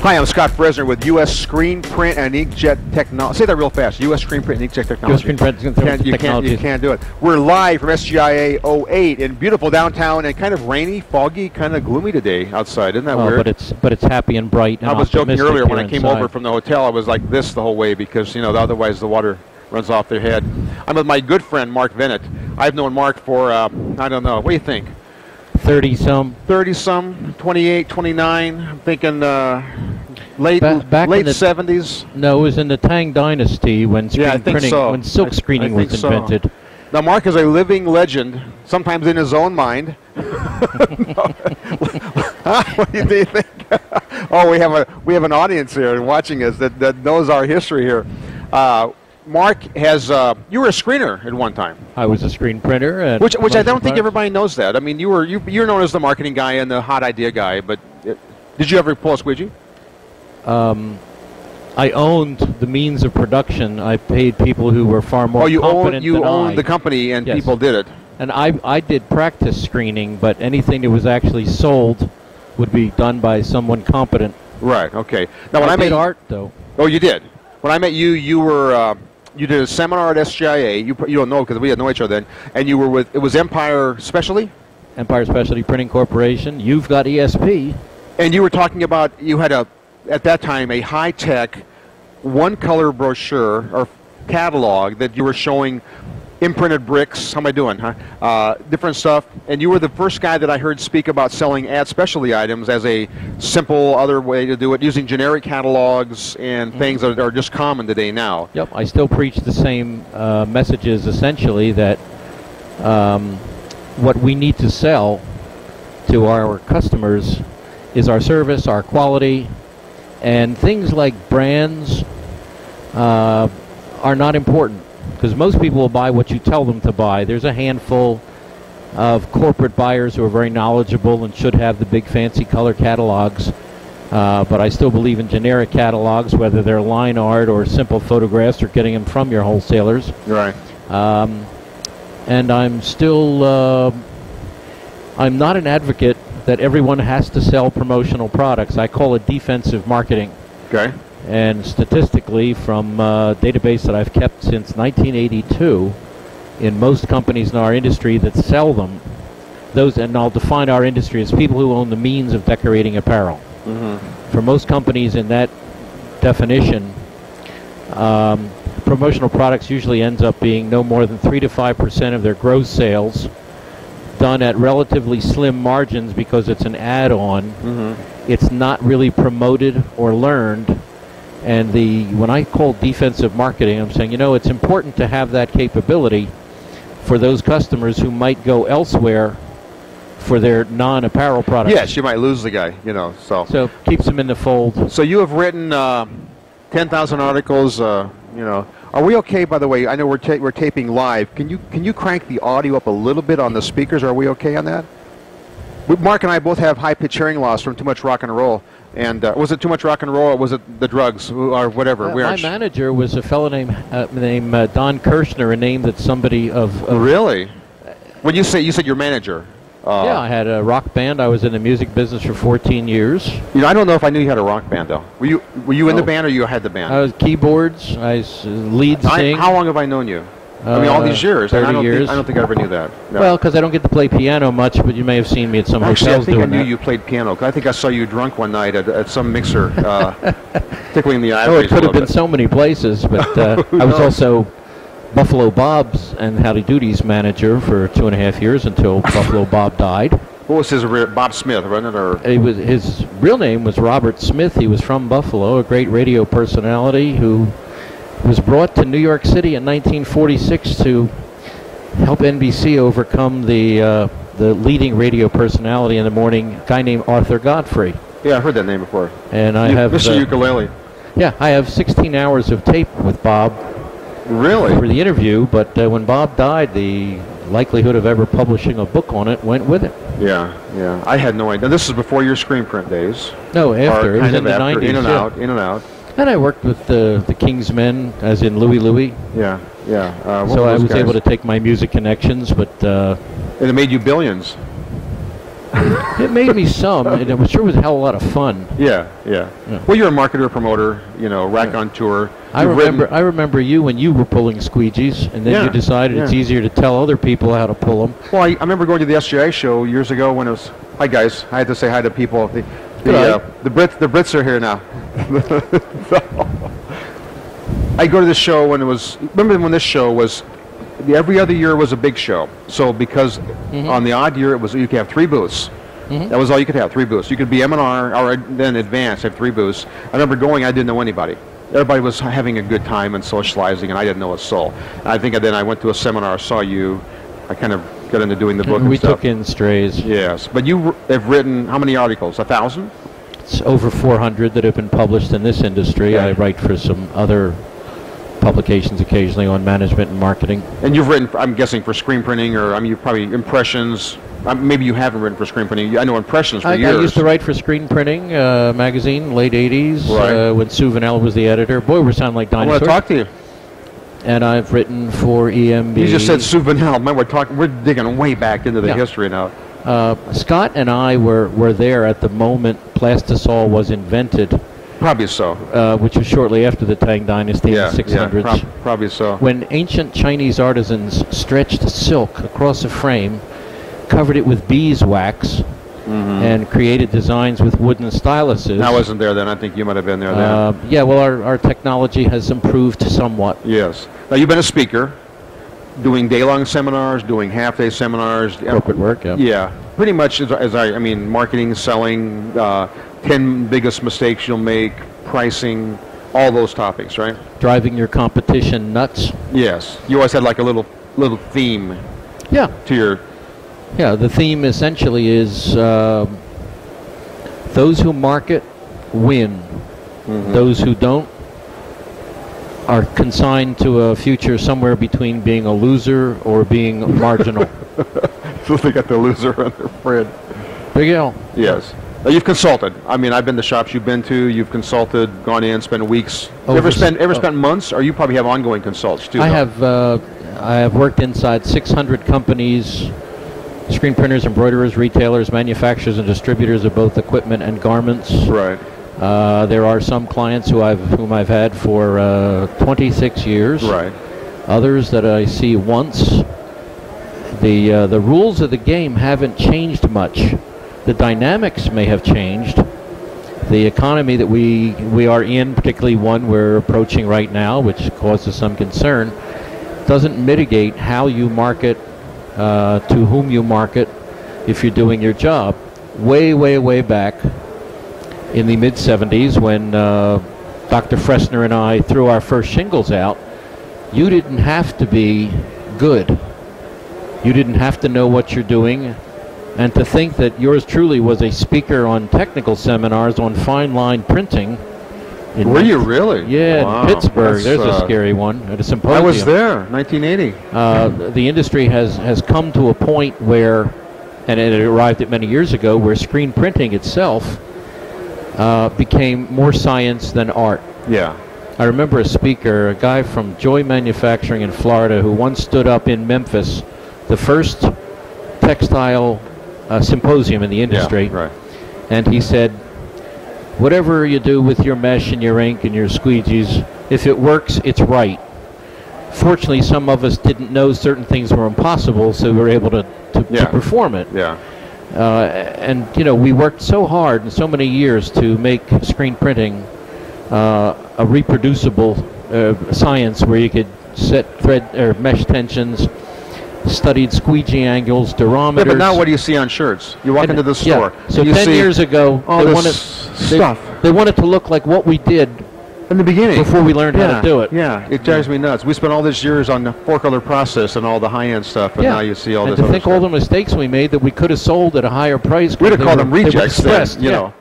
Hi, I'm Scott Fresener with U.S. Screen Print and Inkjet Technology. Say that real fast. U.S. Screen Print and Inkjet Technology. U.S. Screen Print and Technology. You can't do it. We're live from SGIA 08 in beautiful downtown and kind of rainy, foggy, kind of gloomy today outside. Isn't that weird? But it's happy and bright and I was joking earlier when I came inside. over from the hotel. I was like this the whole way because, you know, otherwise the water runs off their head. I'm with my good friend, Mark Venit. I've known Mark for, I don't know, what do you think? 30-some. 30-some, 28, 29. I'm thinking late Back in the 70s. No, it was in the Tang Dynasty when when silk screening was invented. Now, Mark is a living legend, sometimes in his own mind. What do you think? Oh, we have an audience here watching us that knows our history here. Mark has you were a screener at one time. I was a screen printer, which I don't think everybody knows that. I mean, you're known as the marketing guy and the hot idea guy. But did you ever pull a squeegee? I owned the means of production. I paid people who were far more competent you than owned the company and yes. People did it. And I did practice screening, but anything that was actually sold would be done by someone competent. Right. Okay. Now, when I made art, though. Oh, you did. When I met you, you were. You did a seminar at SGIA. You don't know because we didn't know each other then. And you were with, it was Empire Specialty? Empire Specialty Printing Corporation. You've got ESP. And you were talking about, you had at that time, a high-tech, one-color brochure or catalog that you were showing imprinted bricks. How am I doing, huh? Different stuff. And you were the first guy that I heard speak about selling ad specialty items as a simple other way to do it, using generic catalogs and things that are just common today now. Yep, I still preach the same messages, essentially, that what we need to sell to our customers is our service, our quality, and things like brands are not important. Because most people will buy what you tell them to buy. There's a handful of corporate buyers who are very knowledgeable and should have the big fancy color catalogs. But I still believe in generic catalogs, whether they're line art or simple photographs or getting them from your wholesalers. Right. And I'm still, I'm not an advocate that everyone has to sell promotional products. I call it defensive marketing. Okay. And statistically, from a database that I've kept since 1982, in most companies in our industry that sell them, and I'll define our industry as people who own the means of decorating apparel. Mm-hmm. For most companies in that definition, promotional products usually ends up being no more than 3 to 5% of their gross sales, done at relatively slim margins because it's an add-on. Mm-hmm. It's not really promoted or learned. And when I call defensive marketing, I'm saying, it's important to have that capability for those customers who might go elsewhere for their non-apparel products. Yes, you might lose the guy, So keeps them in the fold. So you have written 10,000 articles, Are we okay, by the way? I know we're taping live. Can you crank the audio up a little bit on the speakers? Are we okay on that? Mark and I both have high-pitched hearing loss from too much rock and roll. And was it too much rock and roll, or was it the drugs, or whatever? My manager was a fellow named Don Kirshner, a name that somebody of really? When you said your manager? Yeah, I had a rock band. I was in the music business for 14 years. I don't know if I knew you had a rock band, though. Were you in the band, or you had the band? I was keyboards. I was lead sing. How long have I known you? I mean, all these years. 30 years. I don't think I ever knew that. No. Well, because I don't get to play piano much, but you may have seen me at some hotels doing that. I think I knew you played piano. Cause I think I saw you drunk one night at some mixer, tickling the ivories. Oh, it could have been so many places, but I was also Buffalo Bob's and Howdy Doodie's manager for 2.5 years until Buffalo Bob died. What was his Bob Smith, wasn't it? Or his real name was Robert Smith. He was from Buffalo, a great radio personality who was brought to New York City in 1946 to help NBC overcome the leading radio personality in the morning, a guy named Arthur Godfrey. Yeah, I heard that name before. And I have Mr. Ukulele. Yeah, I have 16 hours of tape with Bob. Really? For the interview, but when Bob died, the likelihood of ever publishing a book on it went with it. Yeah. I had no idea. This is before your screen print days. No, after. Or It was kind in the of after, 90s. in and yeah. out, in and out. And I worked with the King's Men, as in Louie Louie. Yeah, yeah. What So were I those was guys? able to take my music connections, but And it made you billions. it made me some. And it was sure was a hell of a lot of fun. Yeah. Well, you're a marketer, promoter, rack on tour. I remember you when you were pulling squeegees, and then you decided it's easier to tell other people how to pull them. Well, I remember going to the SGI show years ago when it was. Hi guys, I had to say hi to people. The Brits are here now. I go to this show when it was. Remember when this show was? Every other year was a big show. So because on the odd year you could have 3 booths. That was all you could have, 3 booths. You could be M&R or then Advanced, have 3 booths. I remember going, I didn't know anybody. Everybody was having a good time and socializing, and I didn't know a soul. And I think then I went to a seminar, saw you. I kind of got into doing the book and we stuff. took in strays. Yes, but you have written how many articles? 1,000? It's over 400 that have been published in this industry. Okay. I write for some other publications occasionally on management and marketing. And you've written, I'm guessing, for screen printing, or you probably impressions. Maybe you haven't written for screen printing. I know impressions for years. I used to write for Screen Printing magazine, late 80s, Right. when Sue Vanell was the editor. Boy, we sound like I dinosaurs. want to talk to you. And I've written for EMB. You just said Sue Vanell. Man, we're digging way back into the history now. Scott and I were there at the moment Plastisol was invented. Probably so. Which was shortly after the Tang Dynasty in the 600s. Yeah, probably so. When ancient Chinese artisans stretched silk across a frame, covered it with beeswax, and created designs with wooden styluses. I wasn't there then. I think you might have been there then. Yeah, well, our technology has improved somewhat. Yes. Now, you've been a speaker, doing day-long seminars, doing half-day seminars. Corporate work, yeah. Yeah. Pretty much, I mean, marketing, selling, 10 biggest mistakes you'll make, pricing, all those topics, right? Driving your competition nuts. Yes. You always had like a little theme Yeah. to your... Yeah, the theme essentially is those who market win. Those who don't are consigned to a future somewhere between being a loser or being marginal. So they got the loser on their friend. Big L. Yes. Now, you've consulted. I mean, I've been to shops you've been to. You've consulted, gone in, spent weeks. Ever spent months? Or you probably have ongoing consults too. I have worked inside 600 companies, screen printers, embroiderers, retailers, manufacturers, and distributors of both equipment and garments. Right. There are some clients whom I've had for 26 years. Right. Others that I see once. The rules of the game haven't changed much. The dynamics may have changed. The economy that we are in, particularly one we're approaching right now, which causes some concern, doesn't mitigate how you market, to whom you market, if you're doing your job. Way, way, way back in the mid-'70s, when Dr. Fresener and I threw our first shingles out, you didn't have to be good. You didn't have to know what you're doing. And to think that yours truly was a speaker on technical seminars on fine line printing. Were you really? Yeah, wow. in Pittsburgh. There's a scary one at a symposium. I was there, 1980. The industry has come to a point where, and it arrived at many years ago, where screen printing itself became more science than art. Yeah. I remember a speaker, a guy from Joy Manufacturing in Florida, who once stood up in Memphis, the first textile symposium in the industry, yeah, right. And he said, whatever you do with your mesh and your ink and your squeegees, if it works, it's right. Fortunately, some of us didn't know certain things were impossible, so we were able to perform it. Yeah. And we worked so hard and so many years to make screen printing a reproducible science where you could set thread or mesh tensions, studied squeegee angles, durometers. Yeah, but now what do you see on shirts? You walk into the store. Yeah. So you 10 years ago, they wanted to look like what we did in the beginning before we learned how to do it. Yeah, it drives me nuts. We spent all these years on the 4-color process and all the high-end stuff, and now you see all this other stuff. And to think all the mistakes we made that we could have sold at a higher price. We'd have called them rejects then, you know.